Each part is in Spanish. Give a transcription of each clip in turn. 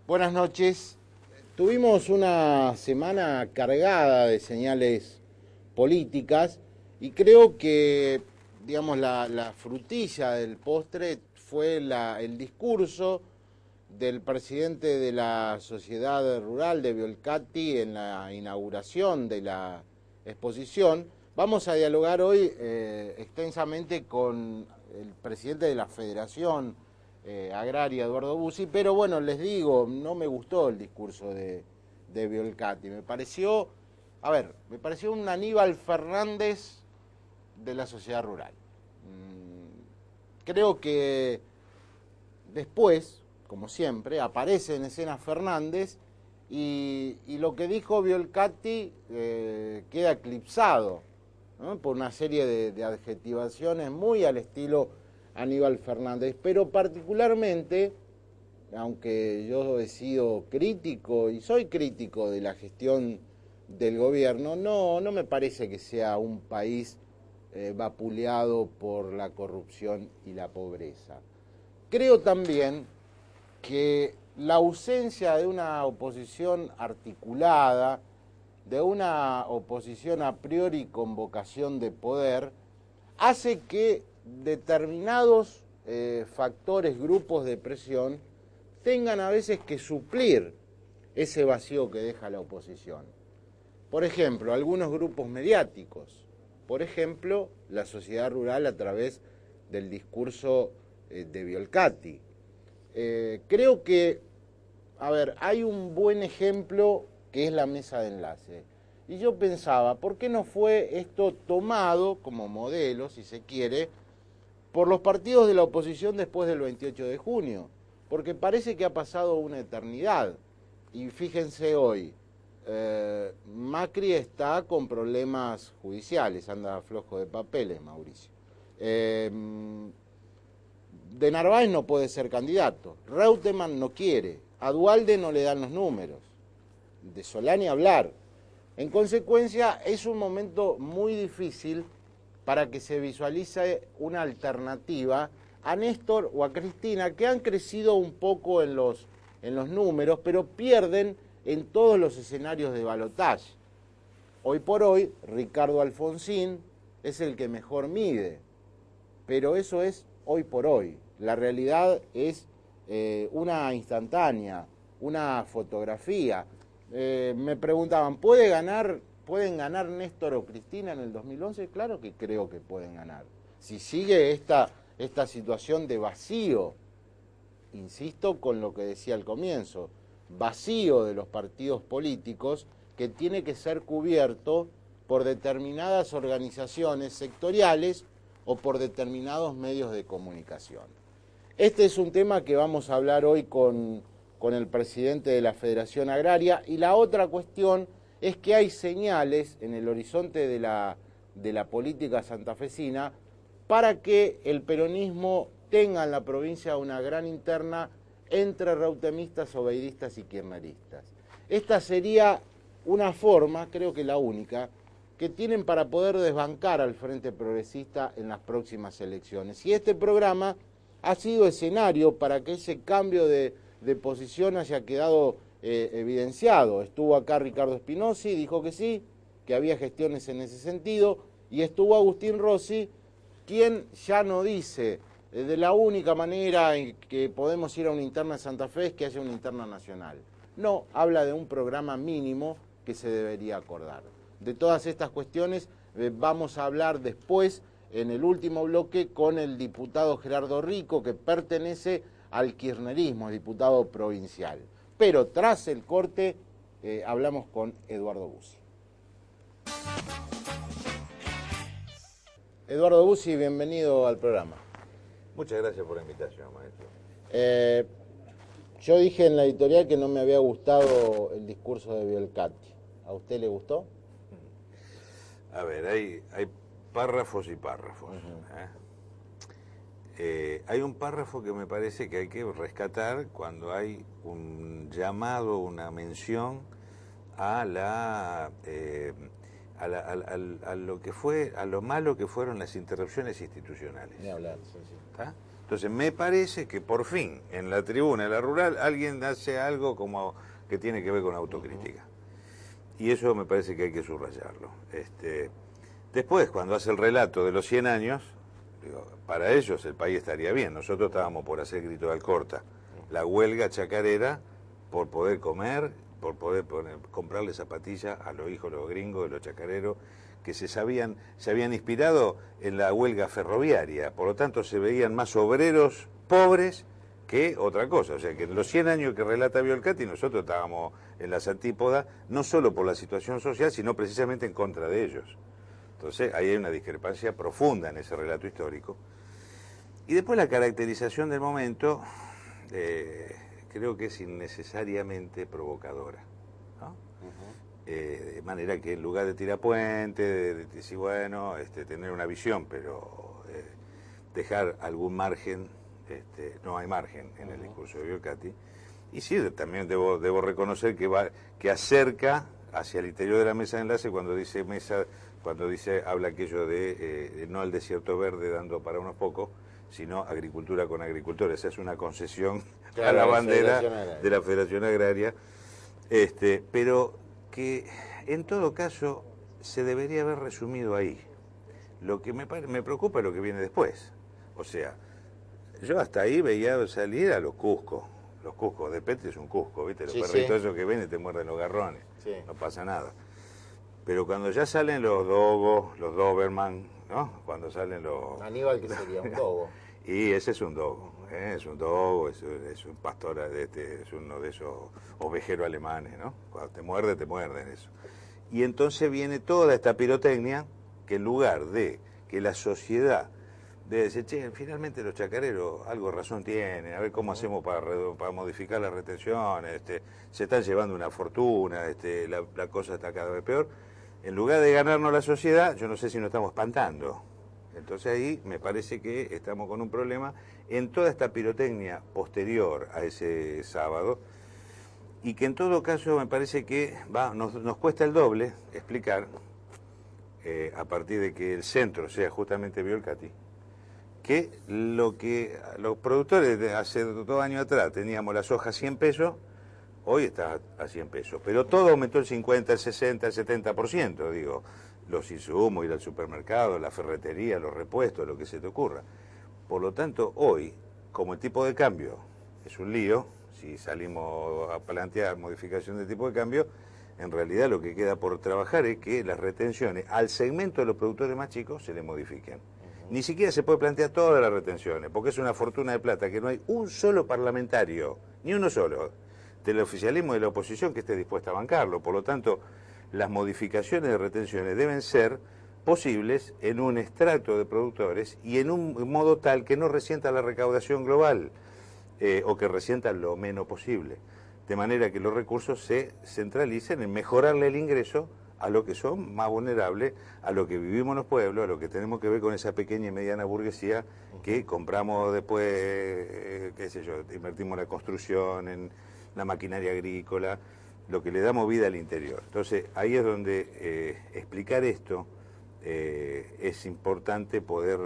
Buenas noches. Tuvimos una semana cargada de señales políticas y creo que, digamos, la frutilla del postre fue el discurso del presidente de la Sociedad Rural de Violcati en la inauguración de la exposición. Vamos a dialogar hoy extensamente con el presidente de la Federación Agraria, Eduardo Bussi, pero bueno, les digo, no me gustó el discurso de Violcati. Me pareció un Aníbal Fernández de la sociedad rural. Creo que después, como siempre, aparece en escena Fernández y lo que dijo Violcati queda eclipsado, ¿no?, por una serie de adjetivaciones muy al estilo Aníbal Fernández, pero particularmente, aunque yo he sido crítico y soy crítico de la gestión del gobierno, no me parece que sea un país vapuleado por la corrupción y la pobreza. Creo también que la ausencia de una oposición articulada, de una oposición a priori con vocación de poder, hace que determinados factores, grupos de presión, tengan a veces que suplir ese vacío que deja la oposición. Por ejemplo, algunos grupos mediáticos, por ejemplo, la sociedad rural a través del discurso de Violcati. Creo que, hay un buen ejemplo que es la mesa de enlace. Y yo pensaba, ¿por qué no fue esto tomado como modelo, si se quiere, por los partidos de la oposición después del 28 de junio? Porque parece que ha pasado una eternidad. Y fíjense hoy, Macri está con problemas judiciales, anda flojo de papeles, Mauricio. De Narváez no puede ser candidato, Reutemann no quiere, a Duhalde no le dan los números, de Solá ni hablar. En consecuencia, es un momento muy difícil para que se visualice una alternativa a Néstor o a Cristina, que han crecido un poco en los números, pero pierden en todos los escenarios de balotaje. Hoy por hoy, Ricardo Alfonsín es el que mejor mide, pero eso es hoy por hoy. La realidad es una instantánea, una fotografía. Me preguntaban, ¿pueden ganar Néstor o Cristina en el 2011? Claro que creo que pueden ganar. Si sigue esta situación de vacío, insisto con lo que decía al comienzo, vacío de los partidos políticos que tiene que ser cubierto por determinadas organizaciones sectoriales o por determinados medios de comunicación. Este es un tema que vamos a hablar hoy con el presidente de la Federación Agraria, y la otra cuestión es que hay señales en el horizonte de la política santafesina para que el peronismo tenga en la provincia una gran interna entre reutemistas, obeidistas y kirchneristas. Esta sería una forma, creo que la única, que tienen para poder desbancar al Frente Progresista en las próximas elecciones. Y este programa ha sido escenario para que ese cambio de posición haya quedado evidenciado. Estuvo acá Ricardo Spinozzi, dijo que sí, que había gestiones en ese sentido, y estuvo Agustín Rossi, quien ya no dice de la única manera en que podemos ir a una interna de Santa Fe es que haya una interna nacional. No, habla de un programa mínimo que se debería acordar. De todas estas cuestiones vamos a hablar después, en el último bloque, con el diputado Gerardo Rico, que pertenece al kirchnerismo, diputado provincial. Pero tras el corte hablamos con Eduardo Bussi. Eduardo Bussi, bienvenido al programa. Muchas gracias por la invitación, maestro. Yo dije en la editorial que no me había gustado el discurso de Violcati. ¿A usted le gustó? A ver, hay párrafos y párrafos. Hay un párrafo que me parece que hay que rescatar cuando hay un llamado, una mención a lo malo que fueron las interrupciones institucionales. Ni hablar, sí. ¿Está? Entonces me parece que por fin en la tribuna de la rural alguien hace algo como que tiene que ver con autocrítica. Y eso me parece que hay que subrayarlo. Después, cuando hace el relato de los 100 años, digo, para ellos el país estaría bien. Nosotros estábamos por hacer grito de Alcorta, la huelga chacarera por poder comer, por poder comprarle zapatillas a los hijos de los gringos, de los chacareros, que se habían inspirado en la huelga ferroviaria. Por lo tanto, se veían más obreros pobres que otra cosa. O sea, que en los 100 años que relata Violcati, nosotros estábamos en las antípodas, no solo por la situación social, sino precisamente en contra de ellos. Entonces, ahí hay una discrepancia profunda en ese relato histórico. Y después la caracterización del momento, creo que es innecesariamente provocadora, ¿no? De manera que en lugar de tirar puente, de decir, bueno, tener una visión, pero dejar algún margen, no hay margen en el discurso de Violcati. Y sí, también debo reconocer que acerca hacia el interior de la mesa de enlace cuando dice habla aquello de no al desierto verde dando para unos pocos, sino agricultura con agricultores. Esa es una concesión a la bandera de la Federación Agraria, pero que en todo caso se debería haber resumido ahí. Lo que me preocupa es lo que viene después. O sea, yo hasta ahí veía salir a los cuscos. Los cuscos, de Petri es un cusco, ¿viste? Los perritos esos que ven y te muerden los garrones. Sí. No pasa nada. Pero cuando ya salen los dogos, los doberman, ¿no? Cuando salen los... Aníbal, que sería un dogo. Y ese es un dogo, es un dogo, es un pastor, es uno de esos ovejeros alemanes, ¿no? Cuando te muerden eso. Y entonces viene toda esta pirotecnia que en lugar de que la sociedad de decir, che, finalmente los chacareros algo razón tienen, a ver cómo hacemos para modificar las retenciones, se están llevando una fortuna, la cosa está cada vez peor. En lugar de ganarnos la sociedad, yo no sé si nos estamos espantando. Entonces ahí me parece que estamos con un problema en toda esta pirotecnia posterior a ese sábado, y que en todo caso me parece que nos cuesta el doble explicar, a partir de que el centro sea justamente Violcati, que los productores de hace 2 años atrás teníamos la soja a 100 pesos, hoy está a 100 pesos, pero todo aumentó el 50, el 60, el 70%, digo, los insumos, ir al supermercado, la ferretería, los repuestos, lo que se te ocurra. Por lo tanto, hoy, como el tipo de cambio es un lío, si salimos a plantear modificación del tipo de cambio, en realidad lo que queda por trabajar es que las retenciones al segmento de los productores más chicos se le modifiquen. Ni siquiera se puede plantear todas las retenciones, porque es una fortuna de plata que no hay un solo parlamentario, ni uno solo, del oficialismo y de la oposición que esté dispuesta a bancarlo. Por lo tanto, las modificaciones de retenciones deben ser posibles en un extracto de productores y en un modo tal que no resienta la recaudación global, o que resienta lo menos posible. De manera que los recursos se centralicen en mejorarle el ingreso a lo que son más vulnerables, a lo que vivimos en los pueblos, a lo que tenemos que ver con esa pequeña y mediana burguesía que compramos después, qué sé yo, invertimos en la construcción, en la maquinaria agrícola, lo que le damos vida al interior. Entonces, ahí es donde explicar esto es importante poder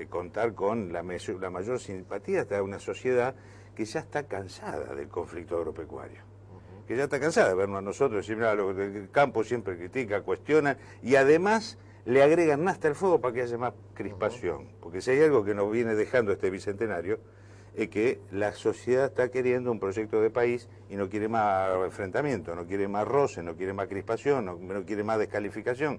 contar con la mayor simpatía de una sociedad que ya está cansada del conflicto agropecuario, que ya está cansada de vernos a nosotros, decir, mira, lo del campo siempre critica, cuestiona, y además le agregan hasta el fuego para que haya más crispación, porque si hay algo que nos viene dejando este bicentenario, es que la sociedad está queriendo un proyecto de país y no quiere más enfrentamiento, no quiere más roce, no quiere más crispación, no quiere más descalificación.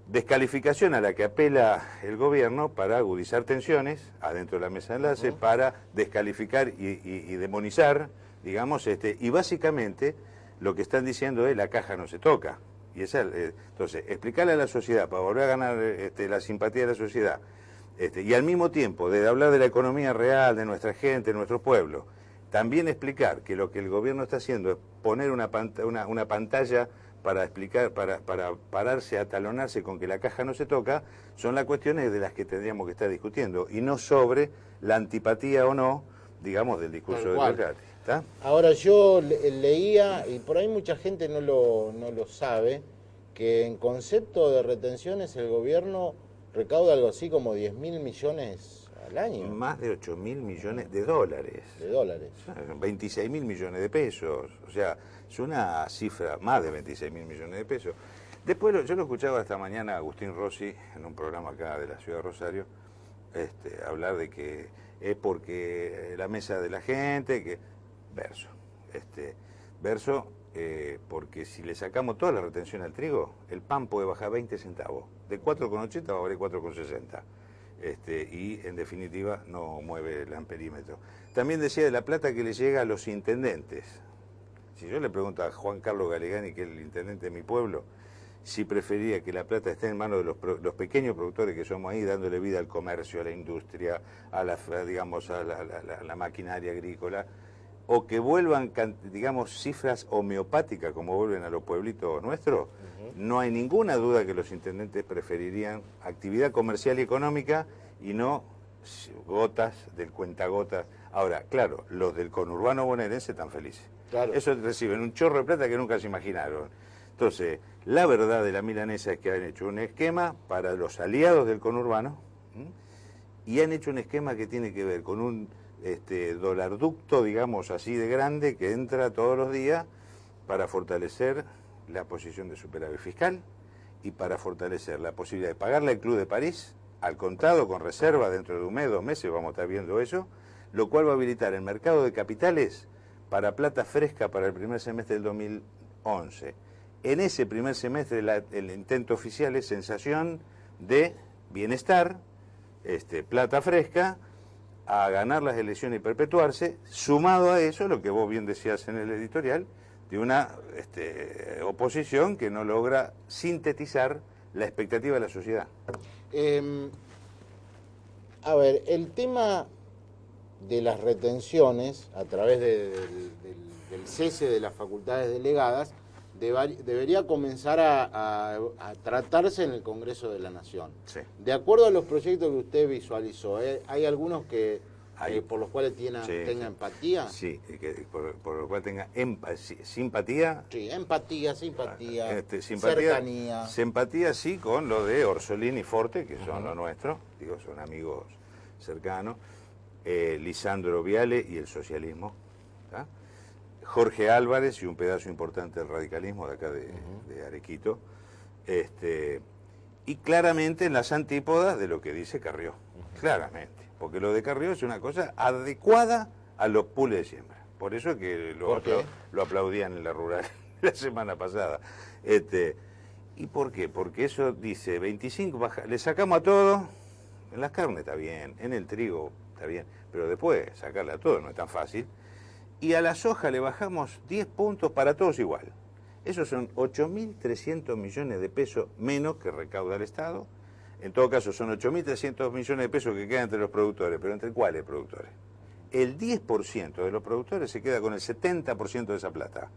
Descalificación a la que apela el gobierno para agudizar tensiones adentro de la mesa de enlace, para descalificar y demonizar, digamos, y básicamente lo que están diciendo es la caja no se toca. Y entonces, explicarle a la sociedad, para volver a ganar la simpatía de la sociedad, y al mismo tiempo de hablar de la economía real, de nuestra gente, de nuestro pueblo, también explicar que lo que el gobierno está haciendo es poner una pantalla para explicar, para pararse, atalonarse con que la caja no se toca, son las cuestiones de las que tendríamos que estar discutiendo, y no sobre la antipatía o no, digamos, del discurso de Violcati. ¿Está? Ahora, yo leía, y por ahí mucha gente no lo sabe, que en concepto de retenciones el gobierno recauda algo así como 10.000 millones al año. Más de 8.000 millones de dólares. De dólares. 26.000 millones de pesos. O sea, es una cifra, más de 26.000 millones de pesos. Después yo lo escuchaba esta mañana a Agustín Rossi en un programa acá de la ciudad de Rosario, hablar de que es porque la mesa de la gente, que verso, porque si le sacamos toda la retención al trigo, el pan puede bajar 20 centavos, de 4,80 va a valer 4,60. Y en definitiva no mueve el amperímetro. También decía de la plata que le llega a los intendentes. Si yo le pregunto a Juan Carlos Galegani, que es el intendente de mi pueblo, si prefería que la plata esté en manos de los pequeños productores que somos ahí, dándole vida al comercio, a la industria, a la maquinaria agrícola, o que vuelvan, digamos, cifras homeopáticas como vuelven a los pueblitos nuestros, no hay ninguna duda que los intendentes preferirían actividad comercial y económica y no gotas del cuentagotas. Ahora, claro, los del conurbano bonaerense están felices. Claro. Eso reciben un chorro de plata que nunca se imaginaron. Entonces, la verdad de la milanesa es que han hecho un esquema para los aliados del conurbano, y han hecho un esquema que tiene que ver con un dolarducto, digamos así de grande, que entra todos los días para fortalecer la posición de superávit fiscal y para fortalecer la posibilidad de pagarle al Club de París al contado con reserva dentro de un mes, 2 meses, vamos a estar viendo eso, lo cual va a habilitar el mercado de capitales para plata fresca para el primer semestre del 2011. En ese primer semestre el intento oficial es sensación de bienestar, plata fresca, a ganar las elecciones y perpetuarse, sumado a eso, lo que vos bien decías en el editorial, de una oposición que no logra sintetizar la expectativa de la sociedad. A ver, el tema de las retenciones a través del cese de las facultades delegadas debería comenzar a tratarse en el Congreso de la Nación. Sí. De acuerdo a los proyectos que usted visualizó, ¿hay algunos que por los cuales tenga empatía? Sí, por los cuales tenga simpatía. Sí, empatía, simpatía, cercanía. Simpatía sí con lo de Orsolini y Forte, que son los nuestros, digo, son amigos cercanos, Lisandro Viale y el socialismo, ¿tá? Jorge Álvarez y un pedazo importante del radicalismo de acá de Arequito, y claramente en las antípodas de lo que dice Carrió, claramente, porque lo de Carrió es una cosa adecuada a los pools de siembra, por eso es que lo aplaudían en la rural la semana pasada. ¿Y por qué? Porque eso dice 25, le sacamos a todo, en las carnes está bien, en el trigo está bien, pero después sacarle a todo no es tan fácil. Y a la soja le bajamos 10 puntos para todos igual. Esos son 8.300 millones de pesos menos que recauda el Estado. En todo caso, son 8.300 millones de pesos que quedan entre los productores. ¿Pero entre cuáles productores? El 10% de los productores se queda con el 70% de esa plata.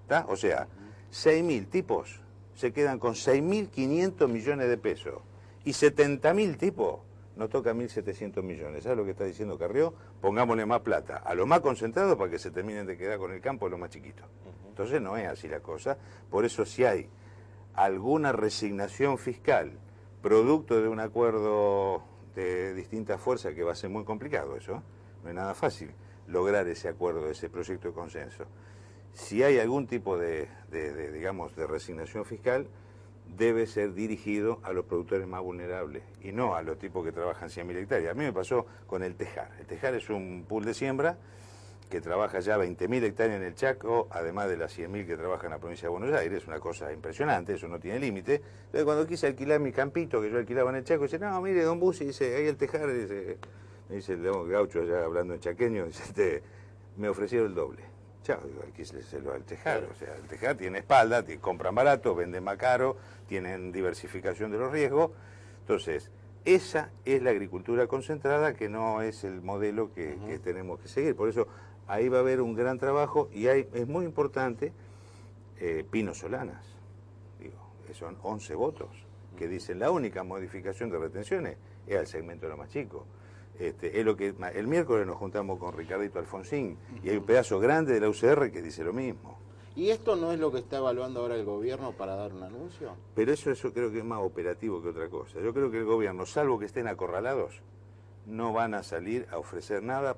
¿Está? O sea, 6.000 tipos se quedan con 6.500 millones de pesos. Y 70.000 tipos nos toca 1.700 millones. ¿Sabes lo que está diciendo Carrió? Pongámosle más plata a los más concentrados para que se terminen de quedar con el campo los más chiquitos. Entonces no es así la cosa. Por eso si hay alguna resignación fiscal, producto de un acuerdo de distintas fuerzas, que va a ser muy complicado eso, no es nada fácil lograr ese acuerdo, ese proyecto de consenso. Si hay algún tipo digamos, de resignación fiscal, debe ser dirigido a los productores más vulnerables y no a los tipos que trabajan 100.000 hectáreas. A mí me pasó con el Tejar. El Tejar es un pool de siembra que trabaja ya 20.000 hectáreas en el Chaco, además de las 100.000 que trabaja en la provincia de Buenos Aires. Es una cosa impresionante, eso no tiene límite. Entonces cuando quise alquilar mi campito, que yo alquilaba en el Chaco, dice, no, mire, don Bussi, dice, ahí el Tejar, dice, me dice el gaucho allá hablando en chaqueño, dice, me ofrecieron el doble. Chao, digo, alquíselo al Tejar, o sea, el Tejar tiene espalda, compran barato, venden más caro, tienen diversificación de los riesgos. Entonces, esa es la agricultura concentrada, que no es el modelo que tenemos que seguir. Por eso, ahí va a haber un gran trabajo y es muy importante, Pino Solanas, digo, son 11 votos, que dicen la única modificación de retenciones es al segmento de lo más chico. Es lo que el miércoles nos juntamos con Ricardito Alfonsín y hay un pedazo grande de la UCR que dice lo mismo. ¿Y esto no es lo que está evaluando ahora el gobierno para dar un anuncio? Pero eso creo que es más operativo que otra cosa. Yo creo que el gobierno, salvo que estén acorralados, no van a salir a ofrecer nada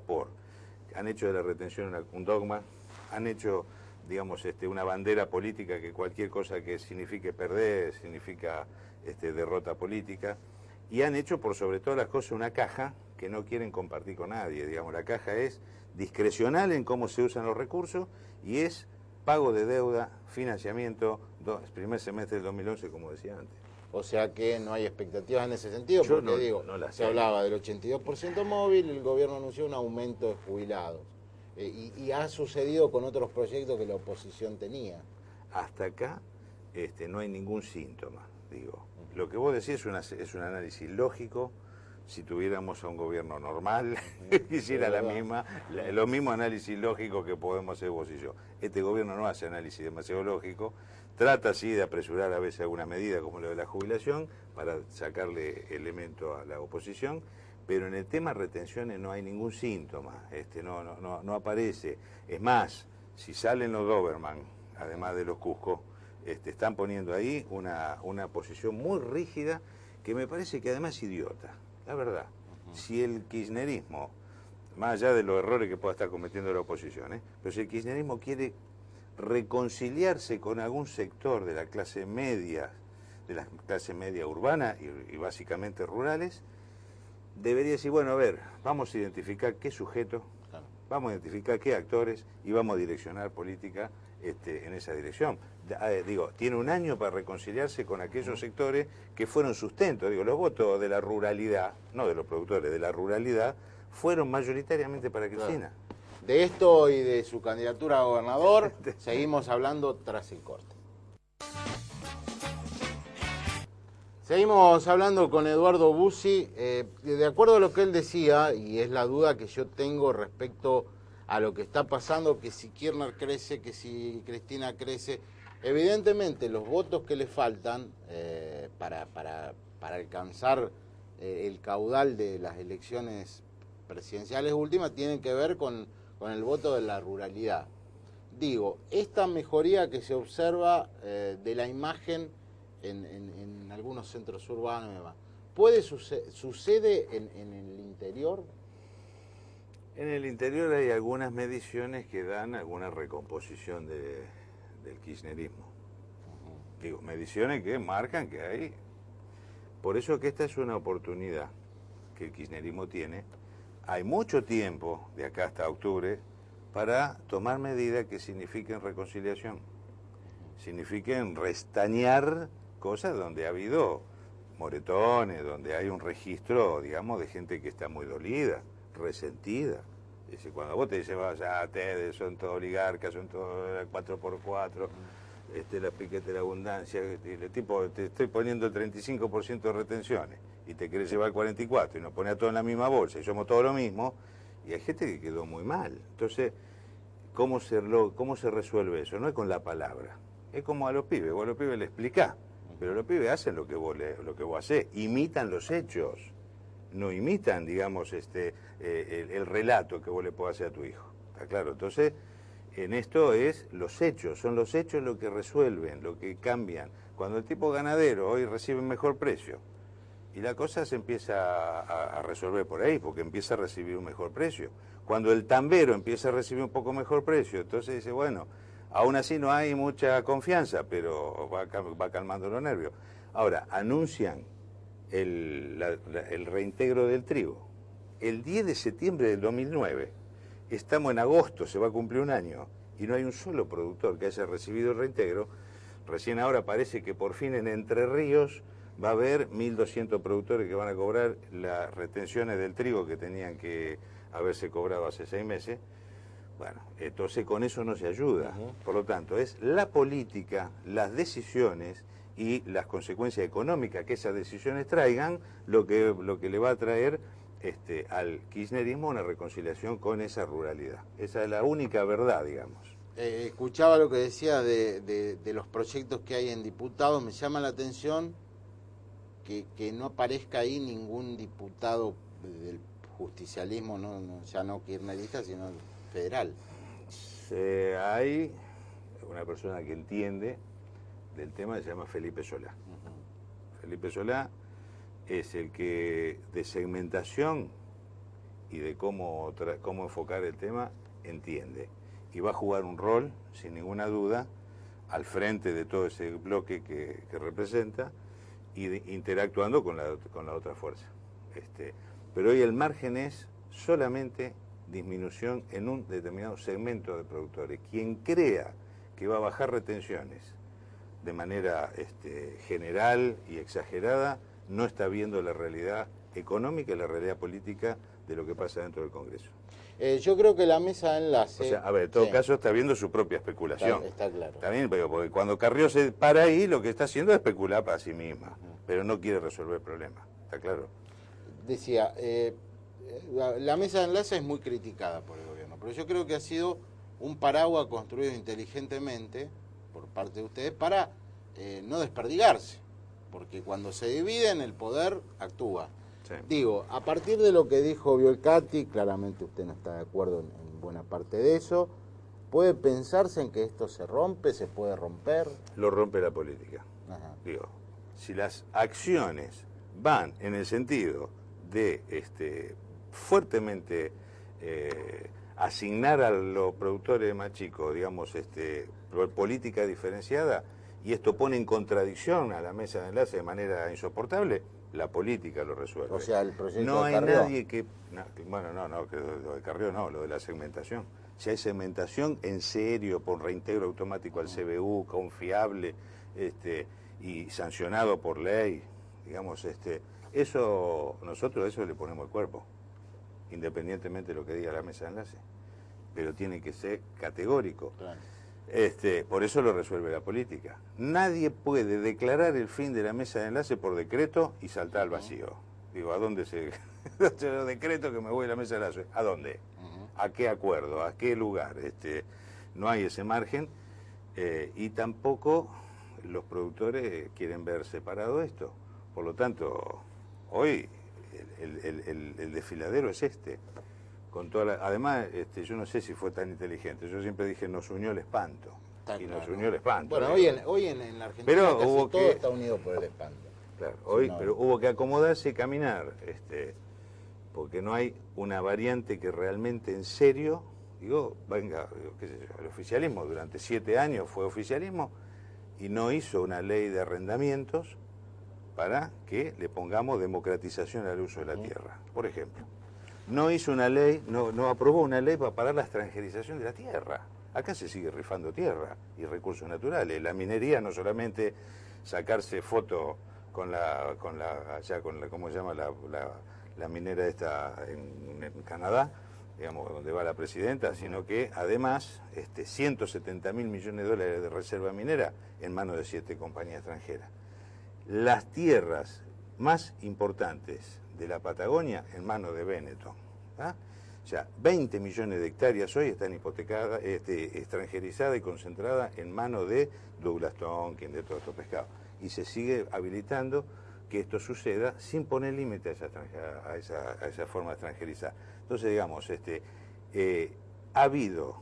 han hecho de la retención un dogma, han hecho, digamos, una bandera política que cualquier cosa que signifique perder significa derrota política, y han hecho por sobre todas las cosas una caja que no quieren compartir con nadie. Digamos, la caja es discrecional en cómo se usan los recursos y es pago de deuda, financiamiento, primer semestre del 2011, como decía antes. O sea que no hay expectativas en ese sentido, porque se hablaba del 82% móvil, el gobierno anunció un aumento de jubilados. Y ha sucedido con otros proyectos que la oposición tenía. Hasta acá no hay ningún síntoma, digo. Lo que vos decís es un análisis lógico. Si tuviéramos a un gobierno normal, hiciera los mismos análisis lógicos que podemos hacer vos y yo. Este gobierno no hace análisis demasiado lógico, trata sí de apresurar a veces alguna medida como lo de la jubilación para sacarle elemento a la oposición, pero en el tema retenciones no hay ningún síntoma, no aparece. Es más, si salen los Doberman, además de los Cusco, están poniendo ahí una posición muy rígida que me parece que además es idiota. La verdad, si el kirchnerismo, más allá de los errores que pueda estar cometiendo la oposición, pero si el kirchnerismo quiere reconciliarse con algún sector de la clase media urbana y básicamente rurales, debería decir, bueno, a ver, vamos a identificar qué sujeto, vamos a identificar qué actores y vamos a direccionar política en esa dirección. Tiene un año para reconciliarse con aquellos sectores que fueron sustento. Los votos de la ruralidad, no de los productores, de la ruralidad, fueron mayoritariamente para Cristina. De esto y de su candidatura a gobernador, seguimos hablando tras el corte. Seguimos hablando con Eduardo Bussi. De acuerdo a lo que él decía, y es la duda que yo tengo respecto a lo que está pasando, que si Kirchner crece, que si Cristina crece, evidentemente los votos que le faltan para alcanzar el caudal de las elecciones presidenciales últimas tienen que ver con el voto de la ruralidad. Digo, esta mejoría que se observa de la imagen en algunos centros urbanos, ¿sucede en el interior? En el interior hay algunas mediciones que dan alguna recomposición del kirchnerismo. Mediciones que marcan que hay. Por eso que esta es una oportunidad que el kirchnerismo tiene. Hay mucho tiempo, de acá hasta octubre, para tomar medidas que signifiquen reconciliación, signifiquen restañar cosas donde ha habido moretones, donde hay un registro, digamos, de gente que está muy dolida, resentida. Cuando vos te dices, vaya, ustedes son todos oligarcas, son todos 4x4, la piquete de la abundancia, el tipo, te estoy poniendo el 35% de retenciones y te querés llevar el 44% y nos pone a todos en la misma bolsa y somos todos lo mismo, y hay gente que quedó muy mal. Entonces, ¿cómo se resuelve eso? No es con la palabra, es como a los pibes, vos a los pibes le explicás, pero los pibes hacen lo que vos hacés, imitan los hechos. No imitan, digamos, el relato que vos le podés hacer a tu hijo. ¿Está claro? Entonces, en esto los hechos, son los hechos lo que resuelven, lo que cambian. Cuando el tipo ganadero hoy recibe un mejor precio, y la cosa se empieza a resolver por ahí, porque empieza a recibir un mejor precio. Cuando el tambero empieza a recibir un poco mejor precio, entonces dice, bueno, aún así no hay mucha confianza, pero va calmando los nervios. Ahora, anuncian el reintegro del trigo. El 10 de septiembre del 2009, estamos en agosto, se va a cumplir un año, y no hay un solo productor que haya recibido el reintegro. Recién ahora parece que por fin en Entre Ríos va a haber 1.200 productores que van a cobrar las retenciones del trigo que tenían que haberse cobrado hace 6 meses. Bueno, entonces con eso no se ayuda. Por lo tanto, es la política, las decisiones y las consecuencias económicas que esas decisiones traigan lo que le va a traer al kirchnerismo una reconciliación con esa ruralidad. Esa es la única verdad, digamos. Escuchaba lo que decía de los proyectos que hay en diputados. Me llama la atención que no aparezca ahí ningún diputado del justicialismo, ya no kirchnerista, sino federal. Hay una persona que entiende del tema que se llama Felipe Solá. Felipe Solá es el que de segmentación y de cómo enfocar el tema, entiende. Y va a jugar un rol, sin ninguna duda, al frente de todo ese bloque que representa y interactuando con la otra fuerza. Pero hoy el margen es solamente disminución en un determinado segmento de productores. Quien crea que va a bajar retenciones de manera general y exagerada, no está viendo la realidad económica y la realidad política de lo que pasa dentro del Congreso. Yo creo que la mesa de enlace... O sea, a ver, en todo caso está viendo su propia especulación. Está claro. Está bien, porque cuando Carrió se para ahí, lo que está haciendo es especular para sí misma, pero no quiere resolver el problema, ¿está claro? Decía, la mesa de enlace es muy criticada por el gobierno, pero yo creo que ha sido un paraguas construido inteligentemente por parte de ustedes para no desperdigarse, porque cuando se dividen el poder actúa. Sí. Digo, a partir de lo que dijo Violcati, claramente usted no está de acuerdo en buena parte de eso, ¿puede pensarse en que esto se rompe, se puede romper? Lo rompe la política. Ajá. Digo, si las acciones van en el sentido de fuertemente asignar a los productores más chicos, digamos, política diferenciada, y esto pone en contradicción a la mesa de enlace de manera insoportable, la política lo resuelve. O sea, el proyecto no de hay nadie que... Bueno, que lo de Carrió no, lo de la segmentación. Si hay segmentación en serio, por reintegro automático al CBU, confiable y sancionado por ley, digamos, nosotros eso le ponemos el cuerpo, independientemente de lo que diga la mesa de enlace. Pero tiene que ser categórico. Claro. Por eso lo resuelve la política. Nadie puede declarar el fin de la mesa de enlace por decreto y saltar al vacío. Digo, ¿a dónde se los decretos que me voy a la mesa de enlace? ¿A dónde? ¿A qué acuerdo? ¿A qué lugar? No hay ese margen y tampoco los productores quieren ver separado esto. Por lo tanto, hoy el desfiladero es con toda además, yo no sé si fue tan inteligente. Yo siempre dije, nos unió el espanto. Nos unió el espanto. Bueno, hoy en la Argentina pero casi hubo todo está unido por el espanto. Claro, hoy, pero hubo que acomodarse y caminar, porque no hay una variante que realmente en serio, qué sé yo, el oficialismo durante 7 años fue oficialismo y no hizo una ley de arrendamientos para que le pongamos democratización al uso de la tierra, por ejemplo. No hizo una ley, no aprobó una ley para parar la extranjerización de la tierra. Acá se sigue rifando tierra y recursos naturales. La minería no solamente sacarse foto con la ¿cómo se llama? La minera esta en Canadá, digamos, donde va la presidenta, sino que además 170.000 millones de dólares de reserva minera en manos de 7 compañías extranjeras. Las tierras más importantes de la Patagonia en manos de Benetton. O sea, 20 millones de hectáreas hoy están hipotecadas, extranjerizadas y concentradas en manos de Douglas Tonkin, de todos estos pescados. Y se sigue habilitando que esto suceda sin poner límite a esa forma de extranjerizar. Entonces, digamos, ha habido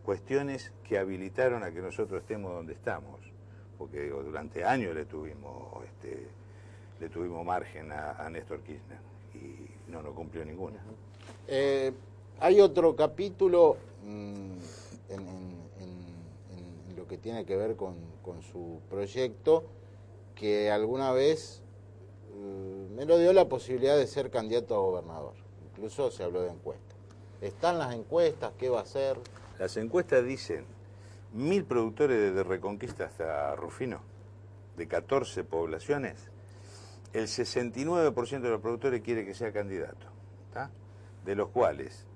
cuestiones que habilitaron a que nosotros estemos donde estamos, porque digo, durante años le tuvimos margen a Néstor Kirchner y no cumplió ninguna. Hay otro capítulo en lo que tiene que ver con su proyecto que alguna vez me lo dio la posibilidad de ser candidato a gobernador. Incluso se habló de encuestas. ¿Están las encuestas? ¿Qué va a hacer? Las encuestas dicen 1.000 productores desde Reconquista hasta Rufino, de 14 poblaciones. El 69% de los productores quiere que sea candidato, ¿tá? De los cuales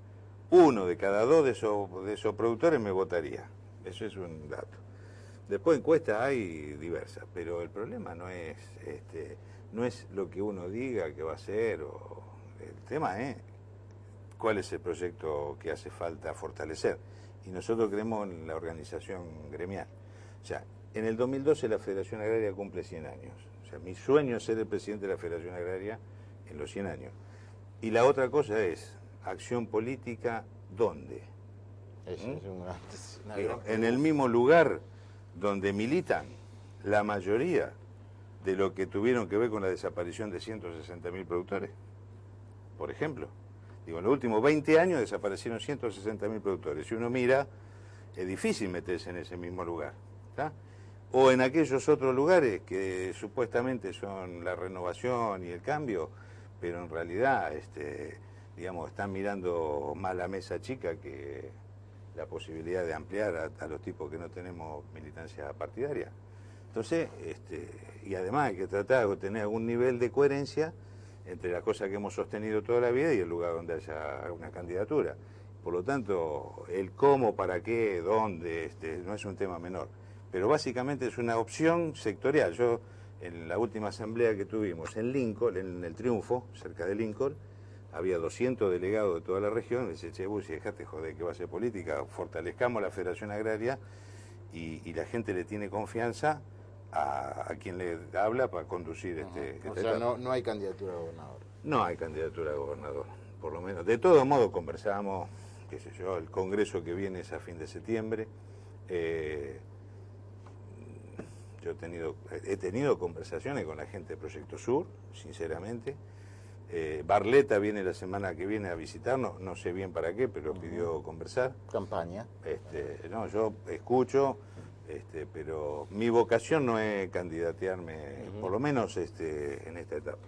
1 de cada 2 de esos productores me votaría. Eso es un dato. Después encuestas hay diversas, pero el problema no es lo que uno diga que va a hacer, el tema es cuál es el proyecto que hace falta fortalecer. Y nosotros creemos en la organización gremial. O sea, en el 2012 la Federación Agraria cumple 100 años. O sea, mi sueño es ser el presidente de la Federación Agraria en los 100 años. Y la otra cosa es, acción política, ¿dónde? Eso es en el mismo lugar donde militan la mayoría de lo que tuvieron que ver con la desaparición de 160.000 productores, por ejemplo. Digo, en los últimos 20 años desaparecieron 160.000 productores. Si uno mira, es difícil meterse en ese mismo lugar, ¿está? O en aquellos otros lugares que supuestamente son la renovación y el cambio, pero en realidad, digamos, están mirando más la mesa chica que la posibilidad de ampliar a los tipos que no tenemos militancia partidaria. Entonces, y además hay que tratar de tener algún nivel de coherencia entre las cosas que hemos sostenido toda la vida y el lugar donde haya una candidatura. Por lo tanto, el cómo, para qué, dónde, no es un tema menor. Pero básicamente es una opción sectorial. Yo, en la última asamblea que tuvimos en Lincoln, en el Triunfo, cerca de Lincoln, había 200 delegados de toda la región. Dice, che, Bussi, dejate joder que va a ser política, fortalezcamos la Federación Agraria y la gente le tiene confianza a quien le habla para conducir O sea, no hay candidatura a gobernador. No hay candidatura a gobernador, por lo menos. De todos modos conversamos, qué sé yo, el congreso que viene es a fin de septiembre. Yo he tenido conversaciones con la gente de Proyecto Sur, sinceramente. Barletta viene la semana que viene a visitarnos, no sé bien para qué, pero pidió conversar. Campaña. No, yo escucho, pero mi vocación no es candidatearme, por lo menos en esta etapa.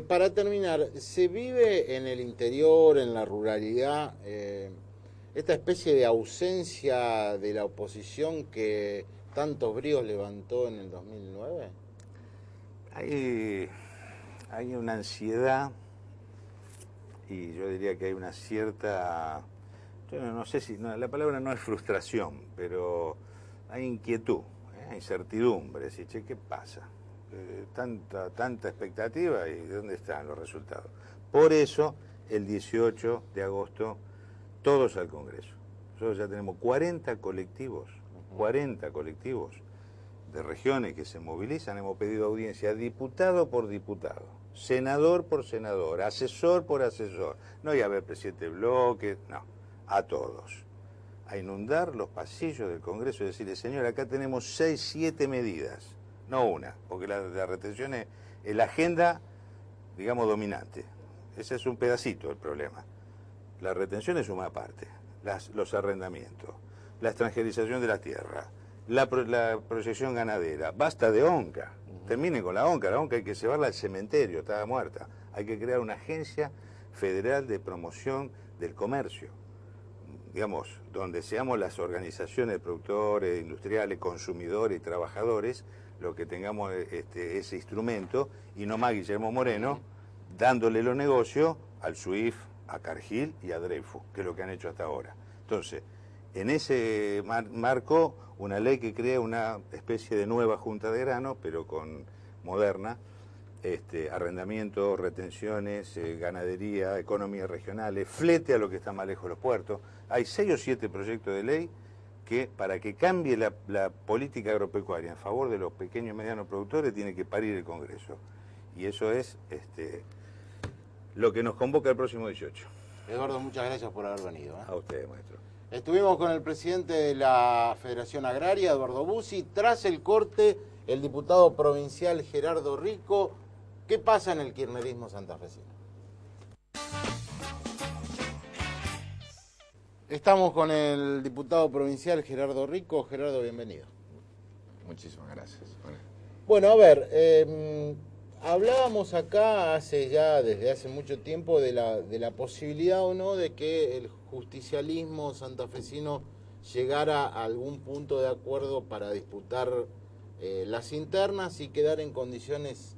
Para terminar, ¿se vive en el interior, en la ruralidad, esta especie de ausencia de la oposición que tantos bríos levantó en el 2009? Hay una ansiedad y yo diría que hay una cierta, yo no sé si, la palabra no es frustración, pero hay inquietud, incertidumbre, decir, che, ¿qué pasa? Tanta expectativa y ¿dónde están los resultados? Por eso, el 18 de agosto, todos al Congreso. Nosotros ya tenemos 40 colectivos de regiones que se movilizan. Hemos pedido audiencia diputado por diputado, senador por senador, asesor por asesor. No hay a ver presidente de bloque, no, a todos. A inundar los pasillos del Congreso y decirle, señor, acá tenemos 6, 7 medidas, no una, porque la retención es la agenda, digamos, dominante. Ese es un pedacito del problema. La retención es una parte, los arrendamientos, la extranjerización de la tierra, la proyección ganadera, basta de ONCA, terminen con la ONCA hay que llevarla al cementerio, estaba muerta, hay que crear una agencia federal de promoción del comercio, digamos, donde seamos las organizaciones de productores, industriales, consumidores y trabajadores, lo que tengamos ese instrumento, y no más Guillermo Moreno, dándole los negocios al SUIF, a Cargill y a Dreyfus, que es lo que han hecho hasta ahora. Entonces, en ese marco, una ley que crea una especie de nueva Junta de Grano, pero moderna, arrendamiento, retenciones, ganadería, economías regionales, flete a lo que está más lejos de los puertos. Hay 6 o 7 proyectos de ley que, para que cambie la política agropecuaria en favor de los pequeños y medianos productores, tiene que parir el Congreso. Y eso es lo que nos convoca el próximo 18. Eduardo, muchas gracias por haber venido. A ustedes, maestro. Estuvimos con el presidente de la Federación Agraria, Eduardo Bussi. Tras el corte, el diputado provincial Gerardo Rico. ¿Qué pasa en el kirchnerismo santafesino? Estamos con el diputado provincial Gerardo Rico. Gerardo, bienvenido. Muchísimas gracias. Bueno, a ver, hablábamos acá desde hace mucho tiempo de la posibilidad o no de que el justicialismo santafesino llegara a algún punto de acuerdo para disputar las internas y quedar en condiciones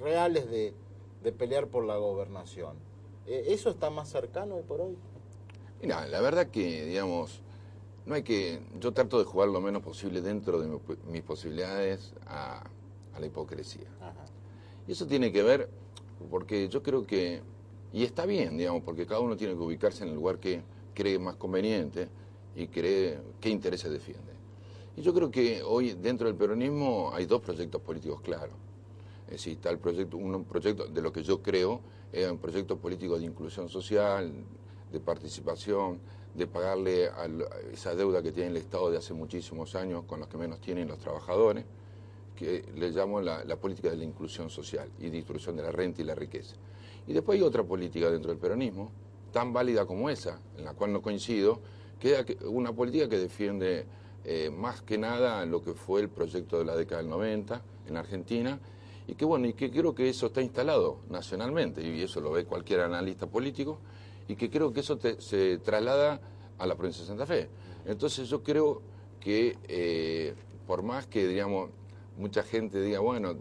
reales de pelear por la gobernación. ¿Eso está más cercano hoy por hoy? Mira, la verdad que, digamos, yo trato de jugar lo menos posible dentro de mis posibilidades a la hipocresía. Ajá. Y eso tiene que ver, porque yo creo que, y está bien, digamos, porque cada uno tiene que ubicarse en el lugar que cree más conveniente y cree qué intereses defiende. Y yo creo que hoy dentro del peronismo hay 2 proyectos políticos claros. Es decir, está un proyecto de lo que yo creo es un proyecto político de inclusión social, de participación, de pagarle a esa deuda que tiene el Estado de hace muchísimos años con los que menos tienen los trabajadores, que le llamo la política de la inclusión social y distribución de la renta y la riqueza. Y después hay otra política dentro del peronismo, tan válida como esa, en la cual no coincido, queda una política que defiende más que nada lo que fue el proyecto de la década del 90 en Argentina, y que bueno, y que creo que eso está instalado nacionalmente, y eso lo ve cualquier analista político, y que creo que eso se traslada a la provincia de Santa Fe. Entonces yo creo que por más que, digamos, mucha gente diga, bueno,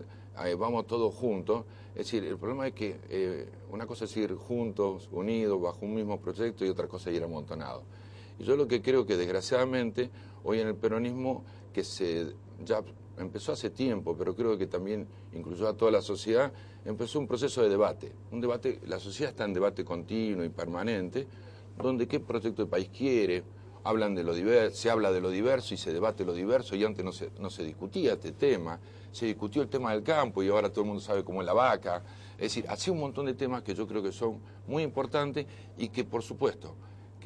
vamos todos juntos, es decir, el problema es que una cosa es ir juntos, unidos, bajo un mismo proyecto, y otra cosa es ir amontonados. Y yo lo que creo que desgraciadamente hoy en el peronismo, que ya empezó hace tiempo, pero creo que también incluyó a toda la sociedad, empezó un proceso de debate. Un debate, la sociedad está en debate continuo y permanente, donde qué proyecto de país quiere, se habla de lo diverso y se debate lo diverso, y antes no se discutía este tema, se discutió el tema del campo y ahora todo el mundo sabe cómo es la vaca. Es decir, así un montón de temas que yo creo que son muy importantes y que, por supuesto,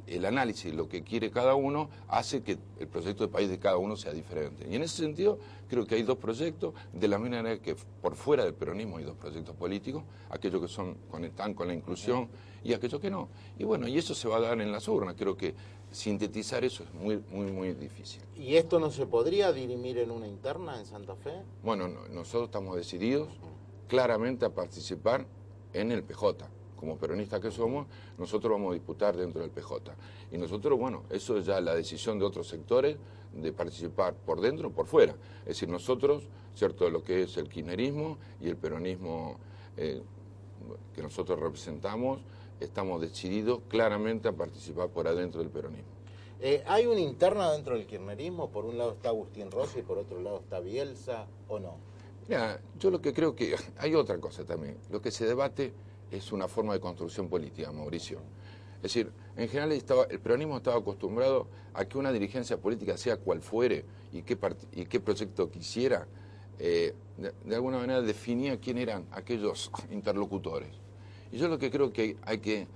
el análisis, lo que quiere cada uno, hace que el proyecto de país de cada uno sea diferente. Y en ese sentido, creo que hay dos proyectos, de la misma manera que por fuera del peronismo hay dos proyectos políticos, aquellos que están con la inclusión y aquellos que no. Y bueno, y eso se va a dar en las urnas. Creo que sintetizar eso es muy, muy, muy difícil. ¿Y esto no se podría dirimir en una interna en Santa Fe? Bueno, nosotros estamos decididos claramente a participar en el PJ. Como peronistas que somos, nosotros vamos a disputar dentro del PJ. Y nosotros, bueno, eso es ya la decisión de otros sectores de participar por dentro o por fuera. Es decir, nosotros, cierto, lo que es el kirchnerismo y el peronismo que nosotros representamos, estamos decididos claramente a participar por adentro del peronismo. ¿Hay una interna dentro del kirchnerismo? Por un lado está Agustín Rossi y por otro lado está Bielsa, ¿o no? Mira, yo lo que creo que hay otra cosa también. Lo que se debate es una forma de construcción política, Mauricio. Es decir, en general el peronismo estaba acostumbrado a que una dirigencia política, sea cual fuere y qué proyecto quisiera, de alguna manera definía quién eran aquellos interlocutores. Y yo lo que creo que hay que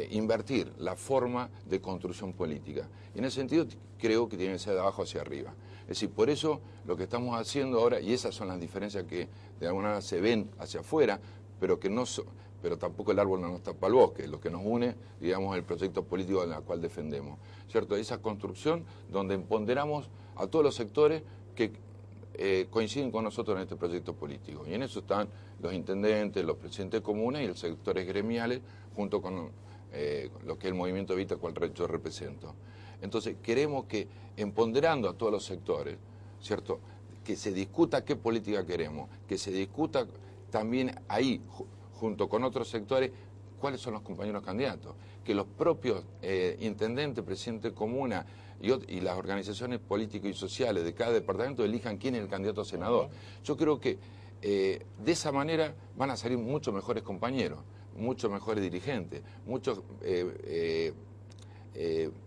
invertir la forma de construcción política. Y en ese sentido creo que tiene que ser de abajo hacia arriba. Es decir, por eso lo que estamos haciendo ahora, y esas son las diferencias que de alguna manera se ven hacia afuera, pero tampoco el árbol no nos tapa el bosque. Lo que nos une, digamos, el proyecto político en el cual defendemos, ¿cierto? Esa construcción donde empoderamos a todos los sectores que coinciden con nosotros en este proyecto político. Y en eso están los intendentes, los presidentes de comunas y los sectores gremiales, junto con lo que es el movimiento Evita, cual yo represento. Entonces, queremos que, empoderando a todos los sectores, ¿cierto?, que se discuta qué política queremos, que se discuta también ahí, junto con otros sectores, cuáles son los compañeros candidatos, que los propios intendentes, presidentes de comuna y las organizaciones políticas y sociales de cada departamento elijan quién es el candidato a senador. Yo creo que de esa manera van a salir muchos mejores compañeros, muchos mejores dirigentes, muchos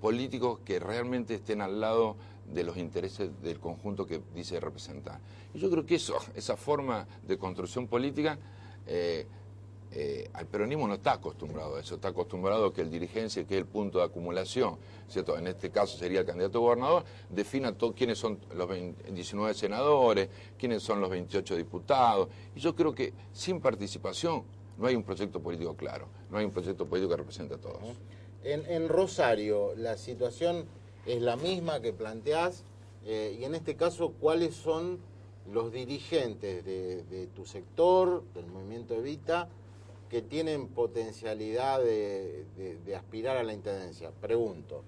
políticos que realmente estén al lado de los intereses del conjunto que dice representar. Y yo creo que esa forma de construcción política, al peronismo no está acostumbrado a eso, está acostumbrado a que el dirigencia, que es el punto de acumulación, ¿cierto?, en este caso sería el candidato a gobernador, defina quiénes son los 19 senadores, quiénes son los 28 diputados. Y yo creo que sin participación no hay un proyecto político claro, no hay un proyecto político que represente a todos. En Rosario, la situación es la misma que planteás, y en este caso, ¿cuáles son los dirigentes de tu sector, del movimiento Evita, que tienen potencialidad de aspirar a la intendencia? Pregunto,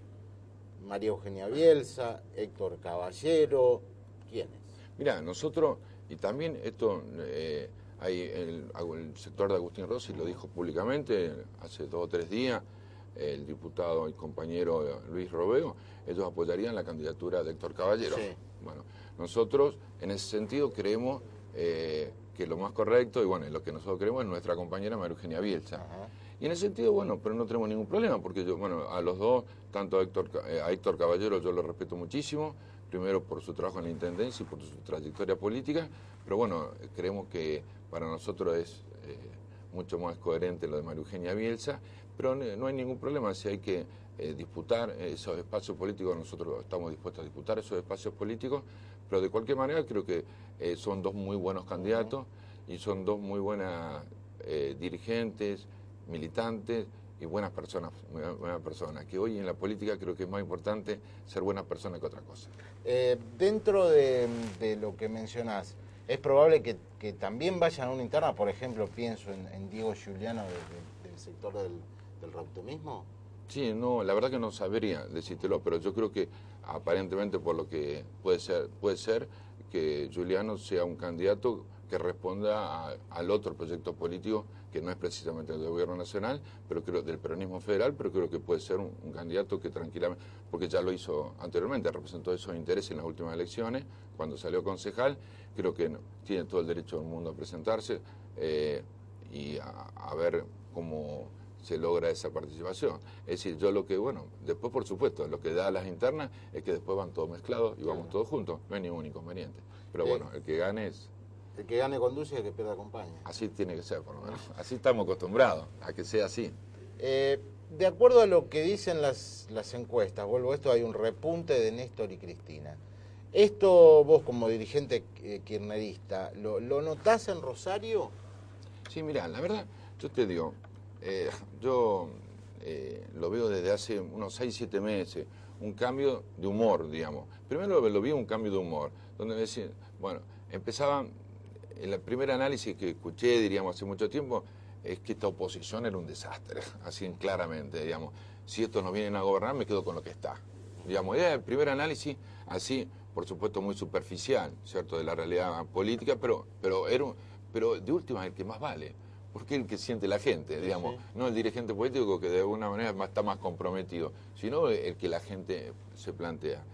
María Eugenia Bielsa, Héctor Caballero, ¿quiénes? Mira, nosotros, y también esto, el sector de Agustín Rossi lo dijo públicamente hace 2 o 3 días, el diputado y compañero Luis Robeo, ellos apoyarían la candidatura de Héctor Caballero. Sí. Bueno, nosotros en ese sentido creemos que lo más correcto, y bueno, lo que nosotros queremos es nuestra compañera María Eugenia Bielsa. Ajá. Y en ese sentido, bueno, pero no tenemos ningún problema, porque yo, bueno, a los dos, tanto a Héctor Caballero yo lo respeto muchísimo, primero por su trabajo en la Intendencia y por su trayectoria política, pero bueno, creemos que para nosotros es mucho más coherente lo de María Eugenia Bielsa, pero no hay ningún problema. Si hay que disputar esos espacios políticos, nosotros estamos dispuestos a disputar esos espacios políticos, pero de cualquier manera creo que son dos muy buenos candidatos y son dos muy buenas dirigentes, militantes, y buenas personas, muy buenas personas, que hoy en la política creo que es más importante ser buena persona que otra cosa. Dentro de lo que mencionás, ¿es probable que también vayan a una interna? Por ejemplo, pienso en Diego Giuliano del sector del reutemismo. Sí, no, la verdad que no sabría decírtelo, pero yo creo que aparentemente por lo que puede ser que Giuliano sea un candidato que responda al otro proyecto político que no es precisamente el del gobierno nacional, pero creo del peronismo federal, pero creo que puede ser un candidato que tranquilamente, porque ya lo hizo anteriormente, representó esos intereses en las últimas elecciones, cuando salió concejal, creo que tiene todo el derecho del mundo a presentarse y a ver cómo se logra esa participación. Es decir, yo lo que, bueno, después por supuesto, lo que da a las internas es que después van todos mezclados y vamos todos juntos, no hay ningún inconveniente. Pero bueno, el que gane es... El que gane conduce y el que pierda acompaña. Así tiene que ser, por lo menos. Así estamos acostumbrados, a que sea así. De acuerdo a lo que dicen las encuestas, vuelvo a esto, hay un repunte de Néstor y Cristina. Esto vos como dirigente kirchnerista, ¿lo notás en Rosario? Sí, mirá, la verdad, yo te digo, yo lo veo desde hace unos 6, 7 meses, un cambio de humor, digamos. Primero lo vi un cambio de humor, donde me decían, bueno, empezaban, el primer análisis que escuché, diríamos, hace mucho tiempo, es que esta oposición era un desastre, así claramente, digamos. Si estos no vienen a gobernar, me quedo con lo que está. Digamos, era el primer análisis, así, por supuesto, muy superficial, ¿cierto?, de la realidad política, pero de última el que más vale, porque es el que siente la gente, digamos, sí. No el dirigente político que de alguna manera está más comprometido, sino el que la gente se plantea.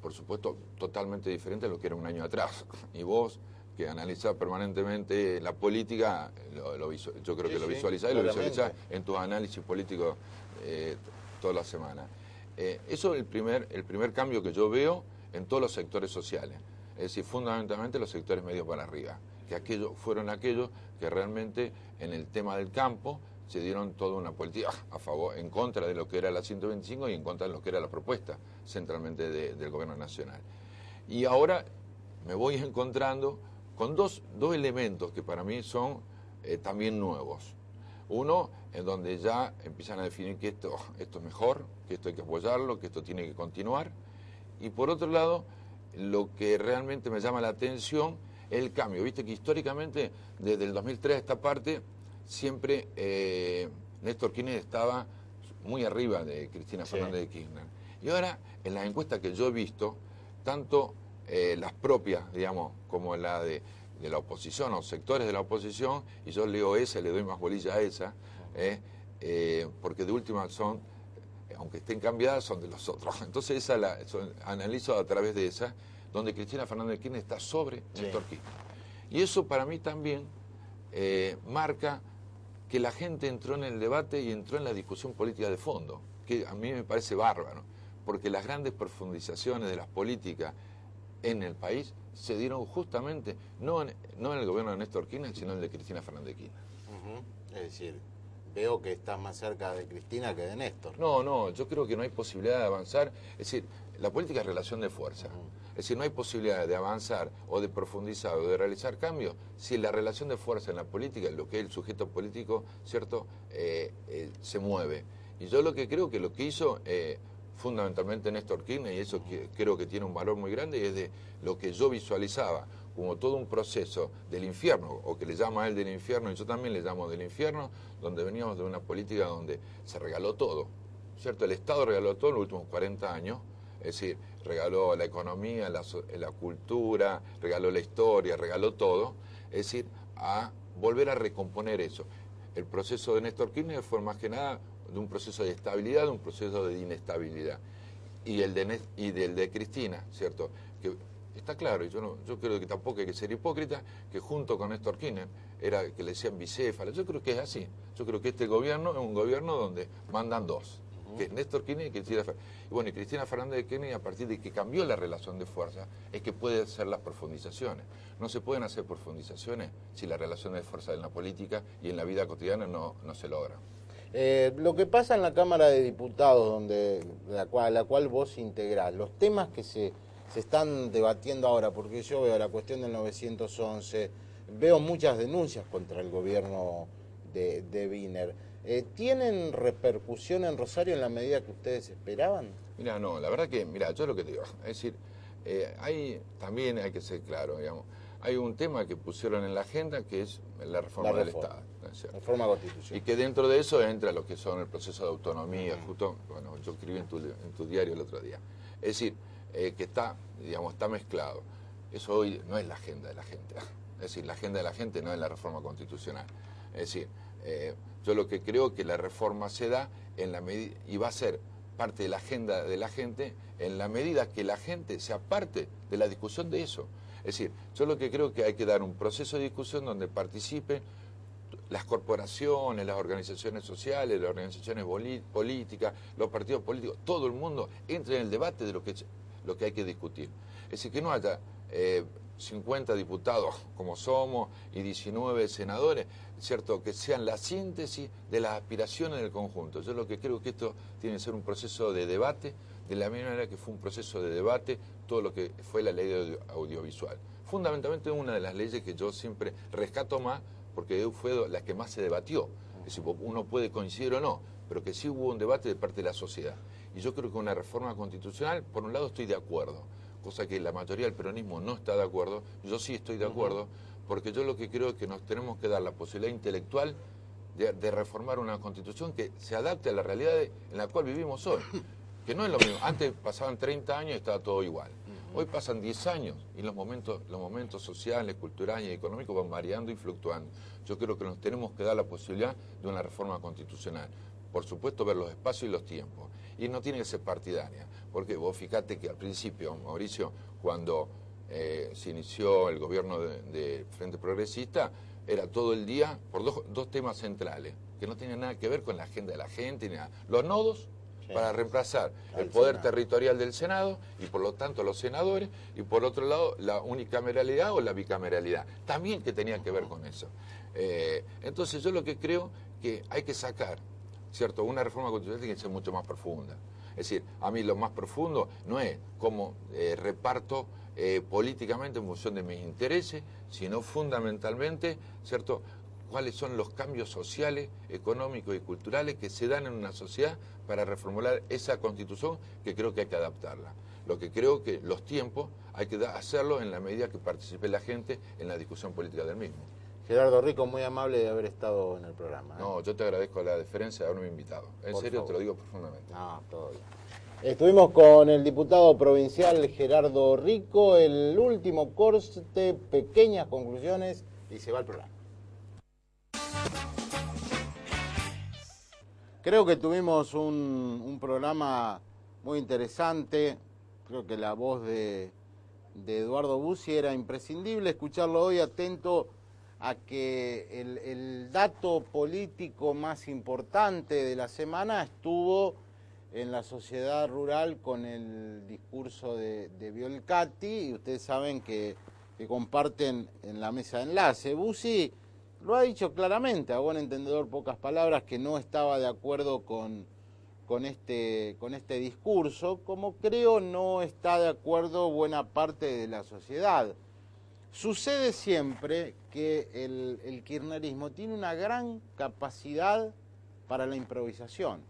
Por supuesto, totalmente diferente a lo que era un año atrás. Y vos, que analizás permanentemente la política, yo creo que lo visualizás y lo visualizás en tus análisis políticos toda la semana. Eso es el primer cambio que yo veo en todos los sectores sociales. Es decir, fundamentalmente los sectores medios para arriba, que fueron aquellos que realmente en el tema del campo se dieron toda una política a favor, en contra de lo que era la 125 y en contra de lo que era la propuesta centralmente del gobierno nacional. Y ahora me voy encontrando con dos elementos que para mí son también nuevos. Uno, en donde ya empiezan a definir que esto es mejor, que esto hay que apoyarlo, que esto tiene que continuar. Y por otro lado, lo que realmente me llama la atención es el cambio. Viste que históricamente, desde el 2003 a esta parte, siempre Néstor Kirchner estaba muy arriba de Cristina Fernández de Kirchner. Y ahora, en las encuestas que yo he visto, tanto las propias, digamos, como la de la oposición o sectores de la oposición, y yo leo esa, le doy más bolilla a esa, porque de última son, aunque estén cambiadas, son de los otros. Entonces esa analizo a través de esa, donde Cristina Fernández de Kirchner está sobre Néstor Kirchner. Y eso para mí también marca que la gente entró en el debate y entró en la discusión política de fondo, que a mí me parece bárbaro, porque las grandes profundizaciones de las políticas en el país se dieron justamente, no en el gobierno de Néstor Kirchner, sino en el de Cristina Fernández de Kirchner. Es decir, veo que estás más cerca de Cristina que de Néstor. No, yo creo que no hay posibilidad de avanzar. Es decir, la política es relación de fuerza. Es decir, no hay posibilidad de avanzar o de profundizar o de realizar cambios si la relación de fuerza en la política, lo que es el sujeto político, ¿cierto?, se mueve. Y yo lo que creo que lo que hizo fundamentalmente Néstor Kirchner, y eso creo que tiene un valor muy grande, es de lo que yo visualizaba como todo un proceso del infierno, o que le llama a él del infierno, y yo también le llamo del infierno, donde veníamos de una política donde se regaló todo, ¿cierto? El Estado regaló todo en los últimos 40 años, es decir, regaló la economía, la cultura, regaló la historia, regaló todo, es decir, a volver a recomponer eso. El proceso de Néstor Kirchner fue más que nada de un proceso de estabilidad, de un proceso de inestabilidad. Y del de Cristina, ¿cierto? Que está claro, y yo creo que tampoco hay que ser hipócrita, que junto con Néstor Kirchner era que le decían bicéfalo. Yo creo que es así. Yo creo que este gobierno es un gobierno donde mandan dos, que es Néstor Kirchner y Cristina Fernández. Y bueno, y Cristina Fernández de Kirchner, a partir de que cambió la relación de fuerza, es que puede hacer las profundizaciones. No se pueden hacer profundizaciones si la relación de fuerza en la política y en la vida cotidiana no se logra. Lo que pasa en la Cámara de Diputados, la cual vos integrás, los temas que se están debatiendo ahora, porque yo veo la cuestión del 911, veo muchas denuncias contra el gobierno de Wiener. ¿tienen repercusión en Rosario en la medida que ustedes esperaban? Mira, no, la verdad que, mira, yo lo que te digo, es decir, también hay que ser claro, digamos, hay un tema que pusieron en la agenda que es la reforma del Estado, ¿no es cierto? Reforma constitucional. Y que dentro de eso entra lo que son el proceso de autonomía, justo, bueno, yo escribí en tu diario el otro día. Es decir, que está, digamos, está mezclado. Eso hoy no es la agenda de la gente. Es decir, la agenda de la gente no es la reforma constitucional. Es decir, yo lo que creo que la reforma se da en la medida, y va a ser parte de la agenda de la gente en la medida que la gente sea parte de la discusión de eso. Es decir, yo lo que creo que hay que dar un proceso de discusión donde participen las corporaciones, las organizaciones sociales, las organizaciones políticas, los partidos políticos, todo el mundo entre en el debate de lo que hay que discutir. Es decir, que no haya 50 diputados como somos y 19 senadores, ¿cierto?, que sean la síntesis de las aspiraciones del conjunto. Yo lo que creo que esto tiene que ser un proceso de debate, de la misma manera que fue un proceso de debate todo lo que fue la ley de audiovisual. Fundamentalmente una de las leyes que yo siempre rescato más porque fue la que más se debatió. Es decir, uno puede coincidir o no, pero que sí hubo un debate de parte de la sociedad. Y yo creo que una reforma constitucional, por un lado estoy de acuerdo, cosa que la mayoría del peronismo no está de acuerdo, yo sí estoy de acuerdo, porque yo lo que creo es que nos tenemos que dar la posibilidad intelectual de reformar una constitución que se adapte a la realidad en la cual vivimos hoy. Que no es lo mismo, antes pasaban 30 años y estaba todo igual. Hoy pasan 10 años y los momentos sociales, culturales y económicos van variando y fluctuando. Yo creo que nos tenemos que dar la posibilidad de una reforma constitucional. Por supuesto, ver los espacios y los tiempos. Y no tiene que ser partidaria, porque vos fíjate que al principio, Mauricio, cuando se inició el gobierno de Frente Progresista, era todo el día por dos temas centrales, que no tenían nada que ver con la agenda de la gente, ni nada. Los nodos, para reemplazar el poder territorial del Senado y por lo tanto los senadores, y por otro lado la unicameralidad o la bicameralidad, también que tenía que ver con eso. Entonces yo lo que creo que hay que sacar, ¿cierto?, una reforma constitucional tiene que ser mucho más profunda. Es decir, a mí lo más profundo no es cómo reparto políticamente en función de mis intereses, sino fundamentalmente, ¿cierto?, cuáles son los cambios sociales, económicos y culturales que se dan en una sociedad para reformular esa constitución, que creo que hay que adaptarla. Lo que creo que los tiempos hay que hacerlo en la medida que participe la gente en la discusión política del mismo. Gerardo Rico, muy amable de haber estado en el programa. No, yo te agradezco la deferencia de haberme invitado. En serio, te lo digo profundamente. No, todo bien. Estuvimos con el diputado provincial Gerardo Rico, el último corte, pequeñas conclusiones y se va el programa. Creo que tuvimos un programa muy interesante. Creo que la voz de Eduardo Bussi era imprescindible escucharlo hoy, atento a que el dato político más importante de la semana estuvo en la sociedad rural con el discurso de Violcati, y ustedes saben que comparten en la mesa de enlace. Bussi lo ha dicho claramente, a buen entendedor, pocas palabras, que no estaba de acuerdo con este discurso, como creo no está de acuerdo buena parte de la sociedad. Sucede siempre que el kirchnerismo tiene una gran capacidad para la improvisación.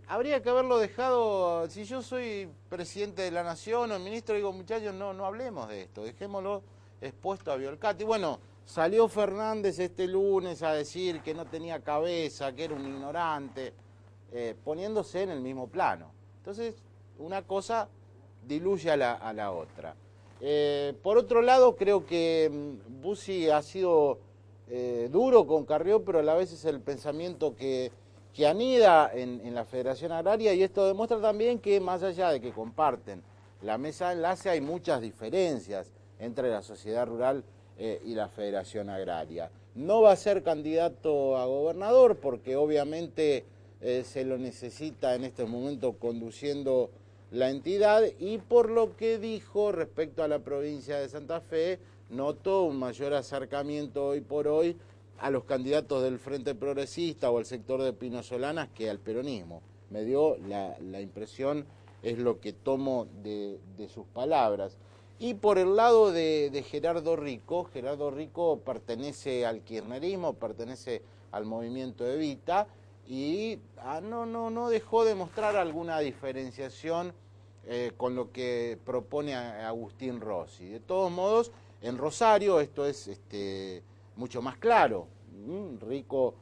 Habría que haberlo dejado, si yo soy presidente de la Nación o ministro, digo, muchachos, no hablemos de esto, dejémoslo expuesto a Violcati. Bueno, salió Fernández este lunes a decir que no tenía cabeza, que era un ignorante, poniéndose en el mismo plano. Entonces, una cosa diluye a la otra. Por otro lado, creo que Bussi ha sido duro con Carrió, pero a la vez es el pensamiento que anida en la Federación Agraria, y esto demuestra también que más allá de que comparten la mesa de enlace, hay muchas diferencias entre la sociedad rural y la Federación Agraria. No va a ser candidato a gobernador porque obviamente se lo necesita en este momento conduciendo la entidad, y por lo que dijo respecto a la provincia de Santa Fe, notó un mayor acercamiento hoy por hoy a los candidatos del Frente Progresista o al sector de Pino Solanas que al peronismo. Me dio la impresión, es lo que tomo de sus palabras. Y por el lado de Gerardo Rico pertenece al kirchnerismo, pertenece al movimiento Evita y no dejó de mostrar alguna diferenciación con lo que propone Agustín Rossi. De todos modos, en Rosario esto es mucho más claro. Rico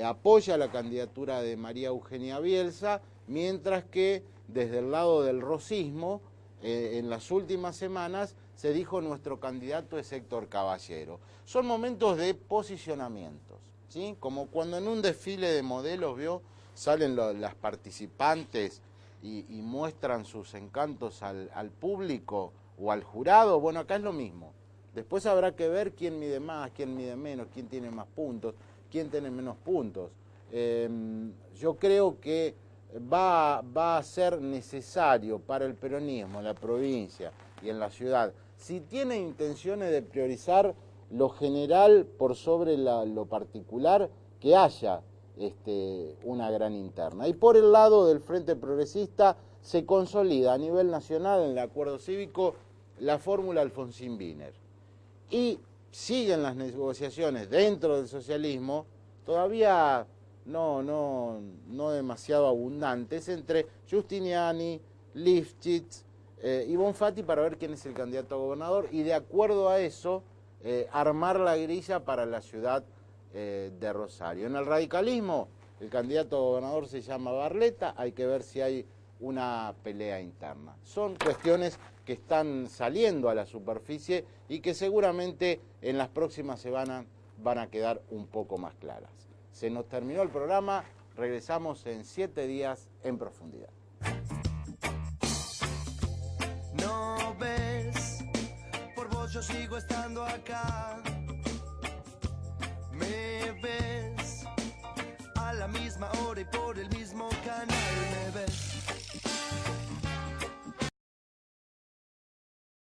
apoya la candidatura de María Eugenia Bielsa, mientras que desde el lado del rosismo, en las últimas semanas se dijo nuestro candidato es Héctor Caballero. Son momentos de posicionamientos, ¿sí? Como cuando en un desfile de modelos, salen las participantes y muestran sus encantos al público o al jurado. Bueno, acá es lo mismo. Después habrá que ver quién mide más, quién mide menos, quién tiene más puntos, quién tiene menos puntos. Yo creo que va a ser necesario para el peronismo en la provincia y en la ciudad, si tiene intenciones de priorizar lo general por sobre lo particular, que haya una gran interna. Y por el lado del Frente Progresista se consolida a nivel nacional en el acuerdo cívico la fórmula Alfonsín Wiener. Y siguen las negociaciones dentro del socialismo, todavía no demasiado abundantes, entre Giustiniani, Lifchitz y Bonfatti para ver quién es el candidato a gobernador y de acuerdo a eso armar la grilla para la ciudad de Rosario. En el radicalismo el candidato a gobernador se llama Barletta, hay que ver si hay una pelea interna. Son cuestiones que están saliendo a la superficie y que seguramente en las próximas semanas van a quedar un poco más claras. Se nos terminó el programa, regresamos en 7 días en profundidad. No ves, por vos yo sigo estando acá. Me ves a la misma hora y por el mismo